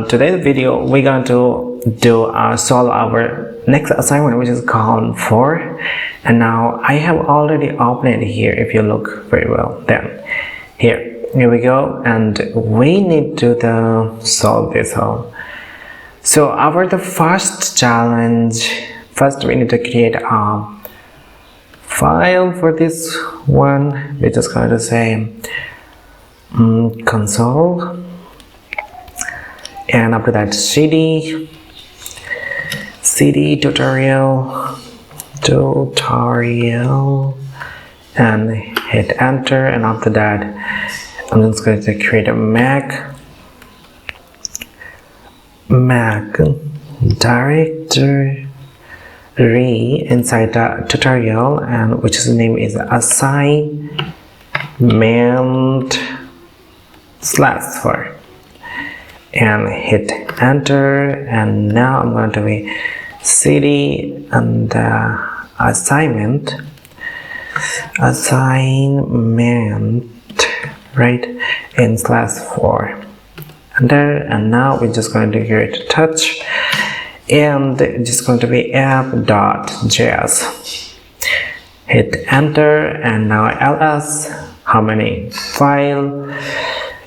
today's video we're going to solve our next assignment, which is called 4. And now I have already opened it here. If you look very well, then here we go, and we need to solve this whole. So the first challenge, first we need to create a file for this one. We're just going to say console, and after that cd tutorial, and hit enter. And after that I'm just going to create a Mac directory inside the tutorial, and which is name is Assignment-4, and hit enter. And now I'm going to be cd and assignment right in /4 enter. And now we're just going to create a touch, and it's just going to be app.js. hit enter. And now ls how many file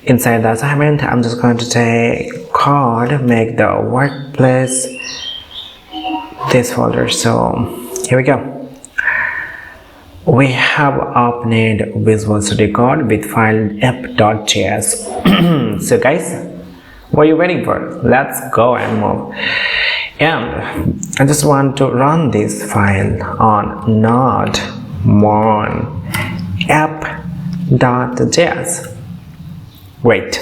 inside the assignment. I'm just going to say code make the workplace this folder. So here we go. We have opened Visual Studio Code with file app.js. So guys, what are you waiting for? Let's go and move. And I just want to run this file on node-mon app.js. Great.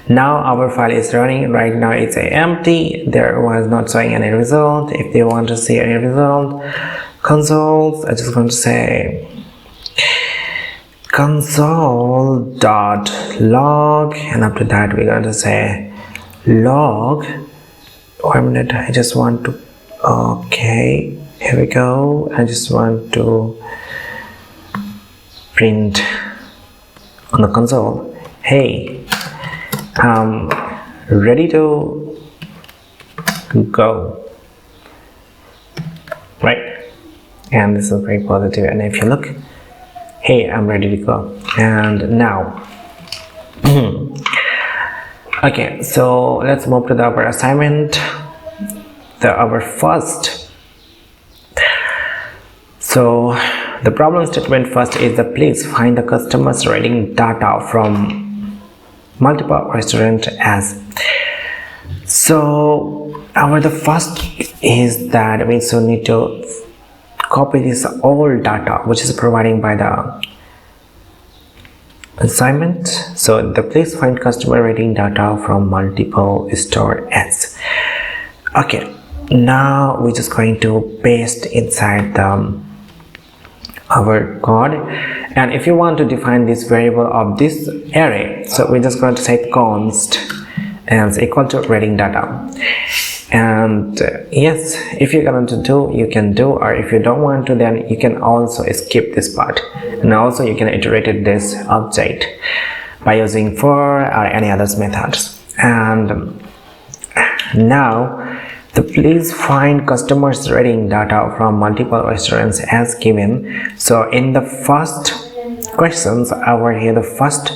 Now our file is running. Right now it's empty. There was not showing any result. If you want to see any result, console, I'm just going to say console.log, and after that we're going to say log. 1 minute, I just want to, okay, here we go. I just want to print on the console, hey, I'm ready to go, right? And this is very positive. And if you look, hey, I'm ready to go. And now okay, so let's move to our assignment, our first. So the problem statement first is the please find the customer's rating data from multiple restaurants as. So the first is that we so need to copy this old data which is providing by the assignment. So the please find customer rating data from multiple store ads. Okay, now we're just going to paste inside our code. And if you want to define this variable of this array, so we're just going to say const and it's equal to rating data. And yes, if you're going to do, you can do, or if you don't want to, then you can also skip this part. And also you can iterate this object by using for or any other methods. And now the please find customers rating data from multiple restaurants as given. So in the first questions over here, the first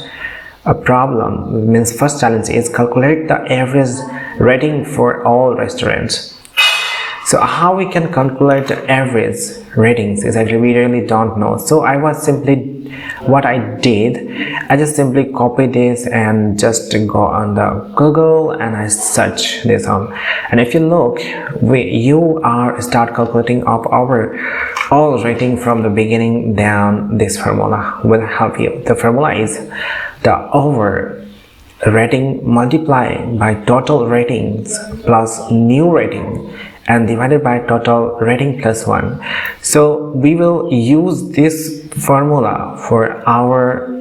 problem means first challenge is calculate the average rating for all restaurants. So how we can calculate the average ratings is actually we really don't know. So I just simply copy this and just go on the Google and I search this on. And if you look, you start calculating of our all rating from the beginning down. This formula will help you. The formula is the over rating multiplied by total ratings plus new rating and divided by total rating plus 1. So we will use this formula for our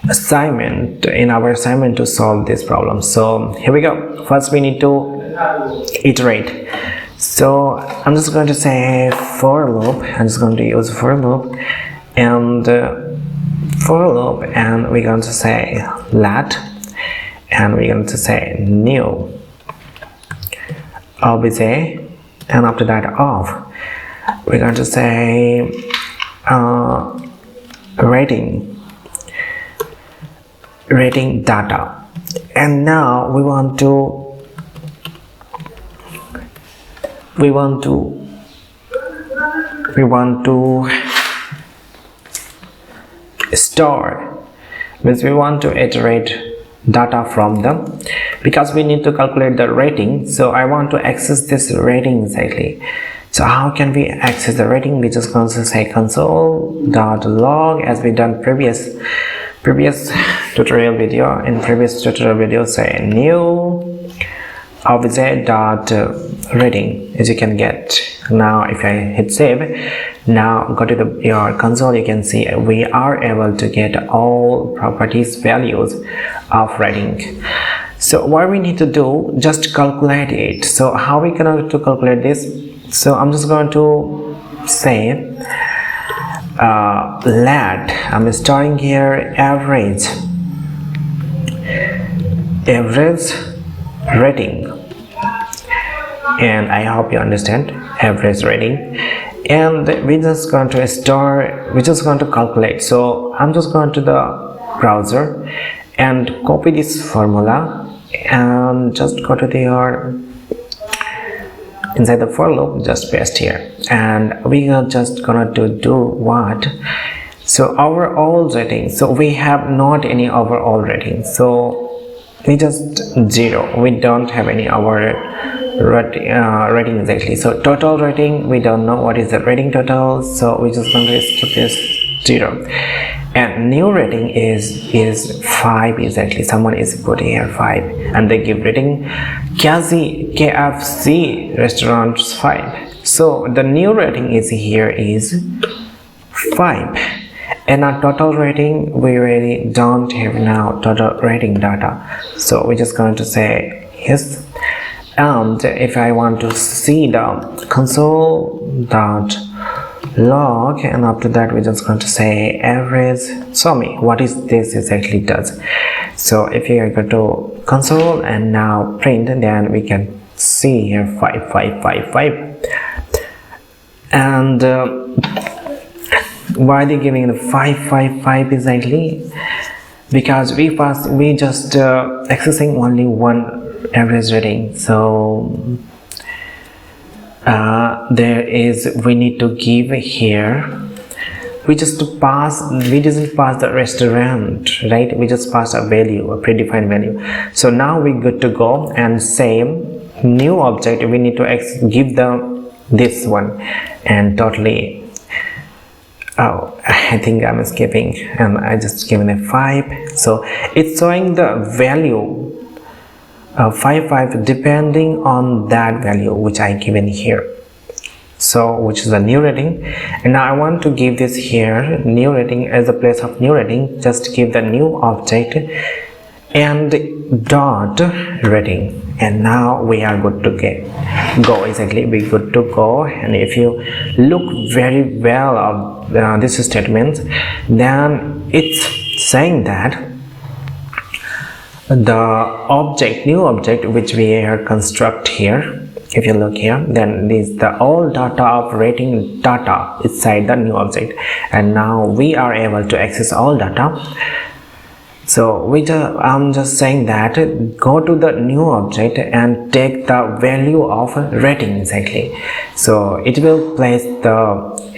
assignment, to solve this problem. So here we go. First we need to iterate. So I'm just going to say for loop. I'm just going to use for loop, and for loop, and we're going to say let, and we're going to say new obj, and after that of, we're going to say rating data. And now we want to store, means we want to iterate data from them, because we need to calculate the rating. So I want to access this rating exactly. So how can we access the rating? We just going to say console.log, as we done previous tutorial video. In previous tutorial video, say new obj.rating, as you can get. Now if I hit save, now go to your console, you can see we are able to get all properties values of rating. So what we need to do, just calculate it. So how we going to calculate this? So I'm just going to say let, I'm storing here average rating, and I hope you understand average rating. And we're just going to calculate. So I'm just going to the browser and copy this formula and just go to your inside the for loop, just paste here, and we are just gonna do what? So overall rating, so we have not any overall rating, so we just 0, we don't have any overall rating exactly. So total rating, we don't know what is the rating total, so we just going to skip this 0. And new rating is 5 exactly. Someone is putting here 5, and they give rating KFC restaurants 5. So the new rating is here is 5. And our total rating, we really don't have now total rating data, so we're just going to say yes. And if I want to see the console.log, and after that we're just going to say average, show me what is this exactly does. So if you go to console and now print, then we can see here 5 5 5 5. And why they giving the 5 5 5 exactly? Because we just accessing only one average rating, so we need to give here, we didn't pass the restaurant, right? We just pass a value, a predefined value. So now we're good to go, and same new object, we need to give this one, and totally, oh, I think I'm skipping, and I just given a 5. So it's showing the value 5 5 depending on that value which I given here, so which is the new rating. And now I want to give this here new rating, as a place of new rating, just give the new object and dot rating, and now we are good to go exactly, we good to go. And if you look very well of this statement, then it's saying that the new object which we are construct here, if you look here, then this the all data of rating data inside the new object, and now we are able to access all data. So I'm just saying that go to the new object and take the value of rating exactly, so it will place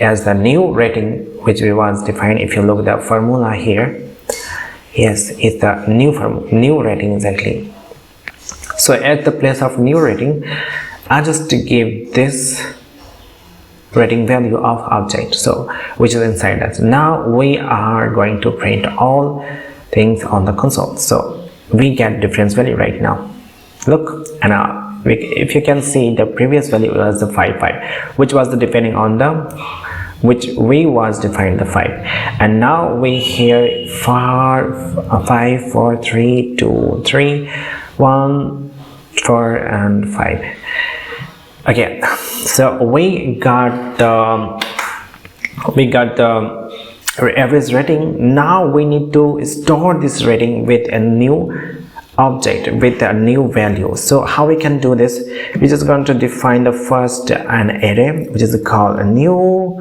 as the new rating which we was defined. If you look the formula here, yes, it's the new rating exactly. So at the place of new rating, I just give this rating value of object, so which is inside us. Now we are going to print all things on the console, so we get difference value right now. Look, and if you can see, the previous value was the 5 5, which was the depending on the which we was defined the 5, and now we here 5 4 3 2 3 1 4 and 5. Okay, so we got the average rating. Now we need to store this rating with a new object with a new value. So how we can do this? We're just going to define the first an array which is called a new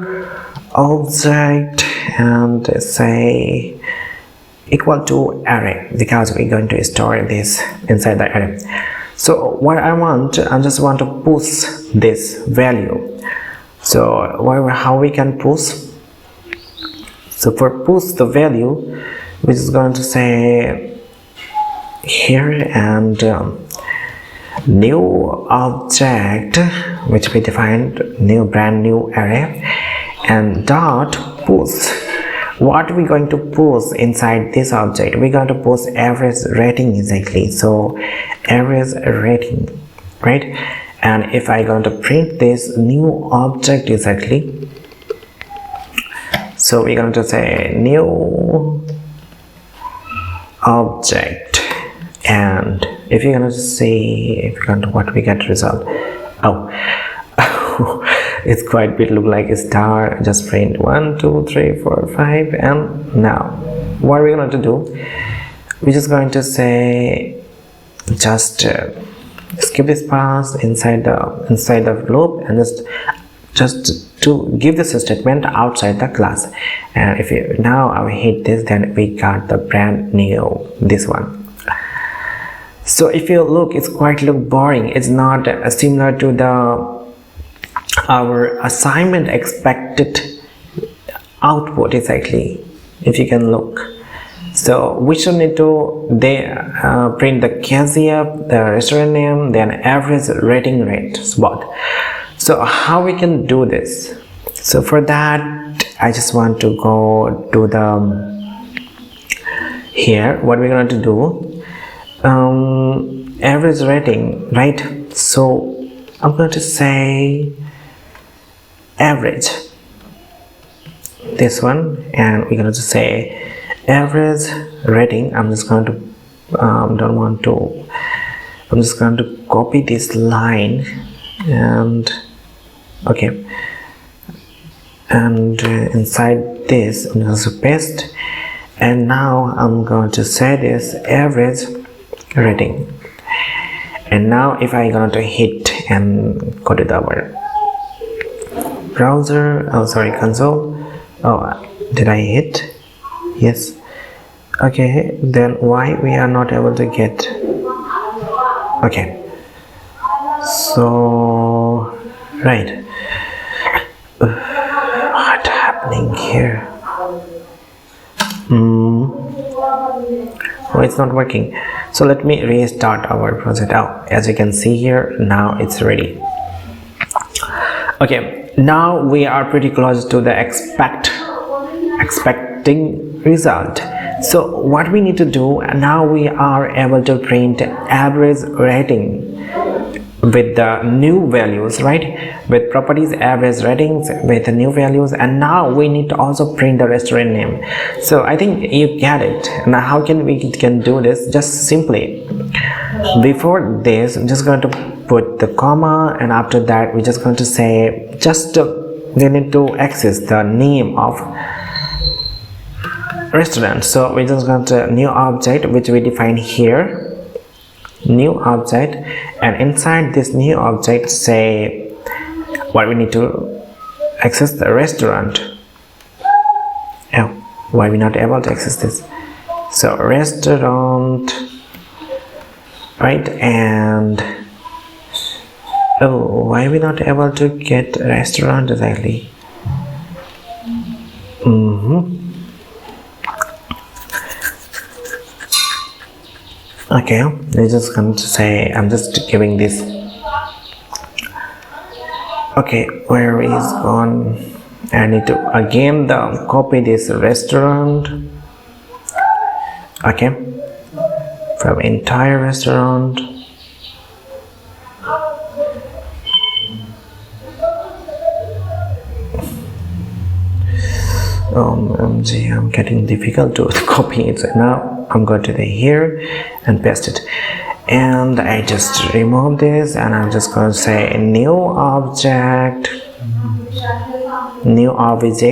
object and say equal to array, because we're going to store this inside the array. So what I just want to push this value. So how we can push? So for push the value, we're just going to say here and new object, which we defined brand new array, and dot push. What we're going to push inside this object? We're going to push average rating exactly. So average rating, right? And if I going to print this new object exactly, so we're going to say new object, and if you're going to see what we get result. Oh it's quite bit look like a star. Just print 1 2 3 4 5. And now what we're going to do, we're just going to say just skip this pass inside the loop, and just to give this statement outside the class. And if you now I hit this, then we got the brand new this one. So if you look, it's quite look boring. It's not similar to our assignment expected output exactly, if you can look. So we should need to print the KZF, the restaurant name, then average rating rate spot. So how we can do this? So for that, I just want to go to the here. What we're going to do, average rating, right? So I'm going to say average, this one, and we're going to say average rating. I'm just going to I'm just going to copy this line, and okay, and inside this I'm going to paste, and now I'm going to say this average rating. And now if I going to hit and go to our browser, console. Did I hit? Yes. Okay, then why we are not able to get? Okay, so right, what happening here? Oh, it's not working. So let me restart our project. As you can see here, now it's ready. Okay, now we are pretty close to the expecting result. So what we need to do now, we are able to print average rating with the new values, right? With properties average ratings with the new values, and now we need to also print the restaurant name. So I think you get it. Now how can we do this? Just simply before this, I'm just going to put the comma, and after that we're just going to say we need to access the name of restaurant. So we're just going to new object, which we define here, new object, and inside this new object say what we need to access the restaurant. Oh, why we not able to access this? So restaurant, right? And oh, why we not able to get restaurant exactly? Okay, we're just going to say, I'm just giving this. Okay, where is gone? I need to again copy this restaurant. Okay, from entire restaurant. OMG, I'm getting difficult to copy it. So now I'm going to here and paste it, and I just remove this, and I'm just going to say new object, new obj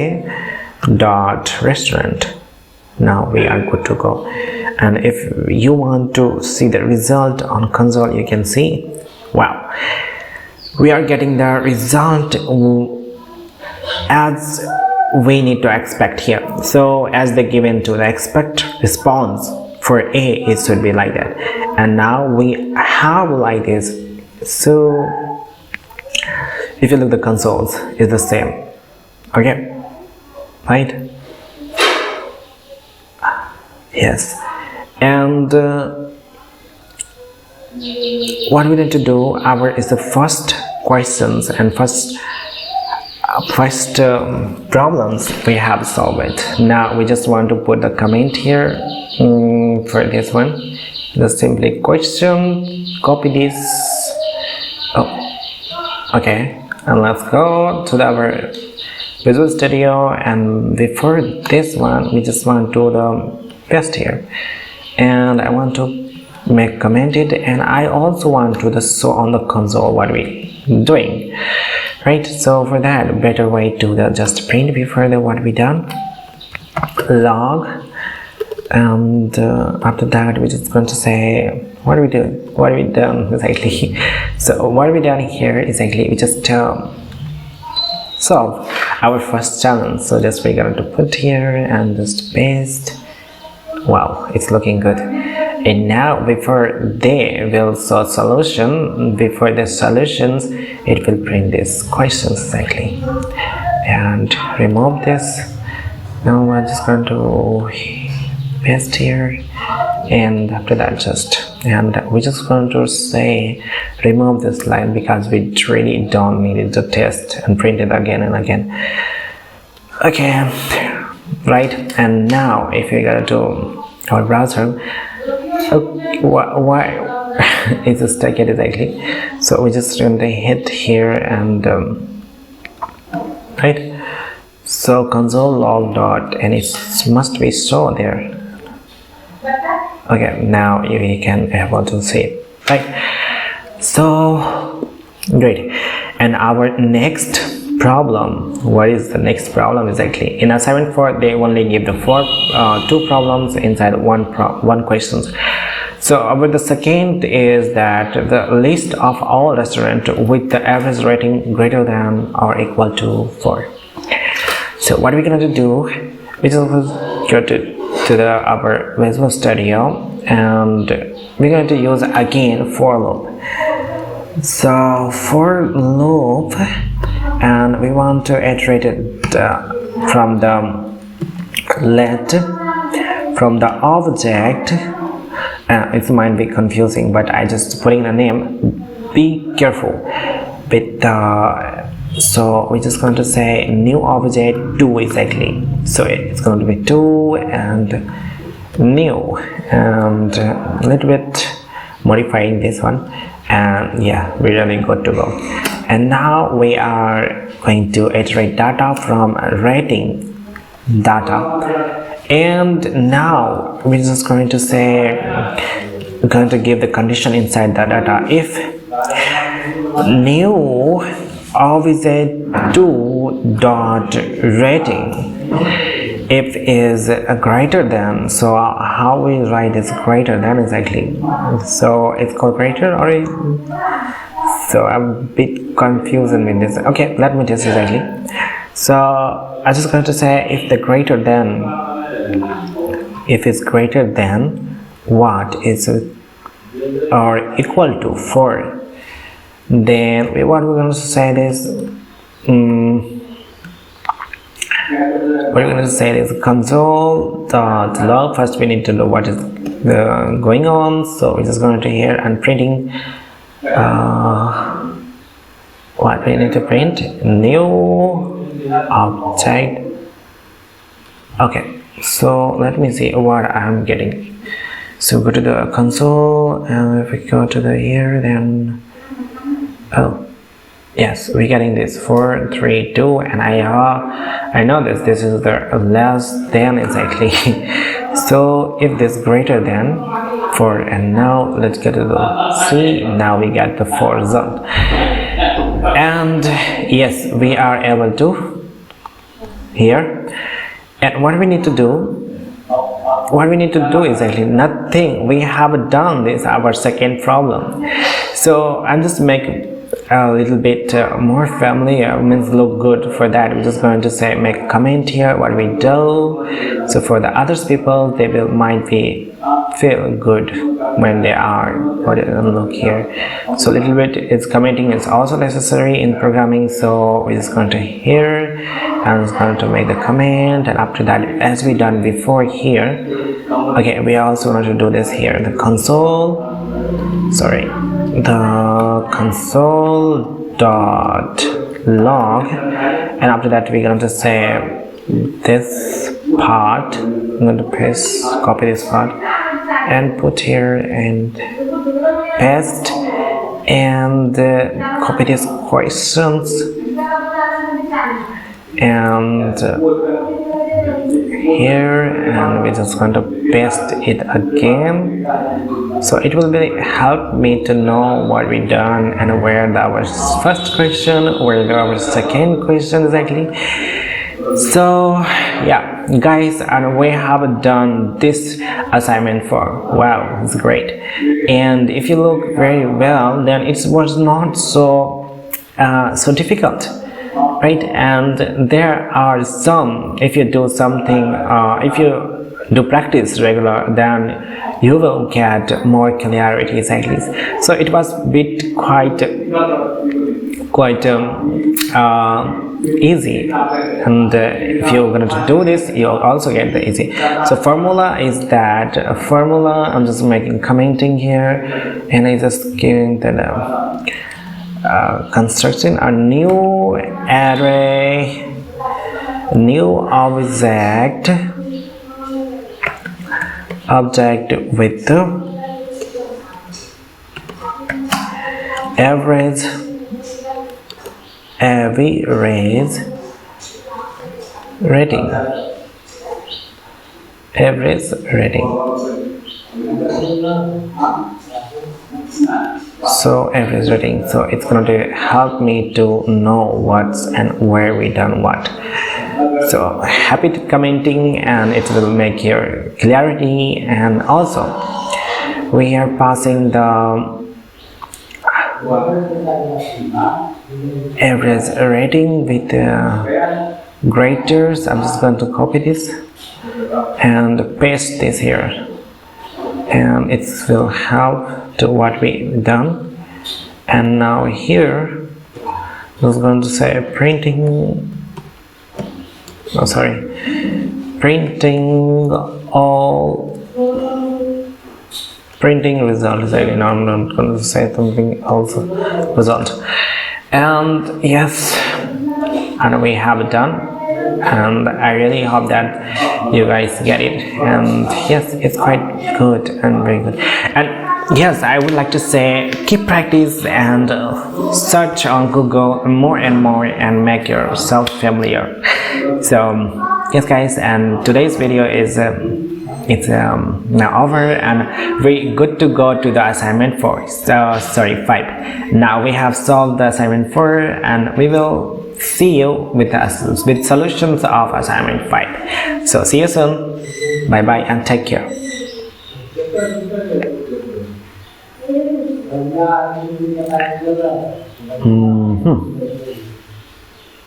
dot restaurant. Now we are good to go. And if you want to see the result on console, you can see, wow, we are getting the result as we need to expect here. So as they given to the expect response for A, it should be like that, and now we have like this. So if you look, the consoles is the same, okay, right? Yes. And what we need to do, our is the first questions and first problems we have solved it. Now we just want to put the comment here for this one. Just simply question, copy this. Oh, okay, and let's go to our Visual Studio, and before this one we just want to do the paste here, and I want to make commented, and I also want to show on the console what we doing, right? So for that, better way to just print before the what we done, log, and after that we're just going to say what we do, what we done exactly. So what we done here is actually we just solve our first challenge. So just we're going to put here and just paste. Wow, it's looking good. And now before they will show solution, before the solutions it will print these questions exactly, and remove this. Now we're just going to paste here, and after that we're just going to say remove this line because we really don't need it to test and print it again and again. Okay, right? And now if we go to our browser, okay, why it's stuck it exactly. So we just going to hit here and right, so console log dot, and it must be show there. Okay, now you can able to see it, right? So great. And our next problem, what is the next problem exactly? In assignment 4 they only give the two problems inside one questions. So about the second is that the list of all restaurants with the average rating greater than or equal to 4. So what we're going to do, we just go to our Visual Studio, and we're going to use again for loop. So for loop, and we want to iterate it from the from the object. It might be confusing, but I just putting a name. Be careful with so we're just going to say new object 2 exactly. So it's going to be 2 and new, and a little bit modifying this one, and yeah, we're really good to go. And now we are going to iterate data from rating data, and now we're just going to say, we're going to give the condition inside the data. If new object 2 dot rating, if is greater than, so how we write is greater than exactly. So it's called greater, or so I'm a bit confused with this. Okay, let me test exactly. So I'm just going to say if the greater than, if it's greater than what is or equal to 4, then what we're going to say is what we're going to say is console dot log. First we need to know what is going on, so we're just going to here and printing what we need to print, new object. Okay, so let me see what I'm getting. So go to the console, and if we go to the here, then oh yes, we're getting this 4 3 2, and I know this is the less than exactly. So if this greater than 4, and now let's get to the C. Now we get the 4 result, and yes, we are able to here. And what we need to do, what we need to do is actually nothing. We have done this, our second problem. So I'm just making a little bit more familiar, means look good. For that, we're just going to say make a comment here what we do, so for the others people, they will might be feel good when they are look here. So a little bit is commenting is also necessary in programming, so we're just going to here and it's going to make the comment, and after that, as we done before here, okay, we are also going to do this here, the console dot log, and after that we're going to say this part. I'm going to copy this part and put here and paste, and copy these questions and here, and we're just going to paste it again, so it will really help me to know what we done and where our first question, where our second question exactly. So yeah guys, and we have done this assignment 4. Wow, it's great. And if you look very well, then it was not so difficult, right? And there are some, if you do something, if you do practice regular, then you will get more clarity exactly. So it was bit quite easy, and if you're going to do this, you'll also get the easy. So formula is that formula, I'm just making commenting here, and I just giving the constructing a new array, new object with the average rating, so average rating. So it's going to help me to know what's and where we done what. So happy to commenting, and it will make your clarity. And also we are passing the average rating with graders. I'm just going to copy this and paste this here, and it will help to what we done. And now here I was going to say printing printing result is actually, now I'm not going to say something else, result. And yes, and we have it done, and I really hope that you guys get it. And yes, it's quite good and very good. And yes, I would like to say keep practice and search on Google more and more and make yourself familiar. So yes guys, and today's video is it's now over, and we good to go to the assignment 4. So sorry, 5. Now we have solved the assignment 4, and we will see you with solutions of assignment 5. So see you soon. Bye bye and take care.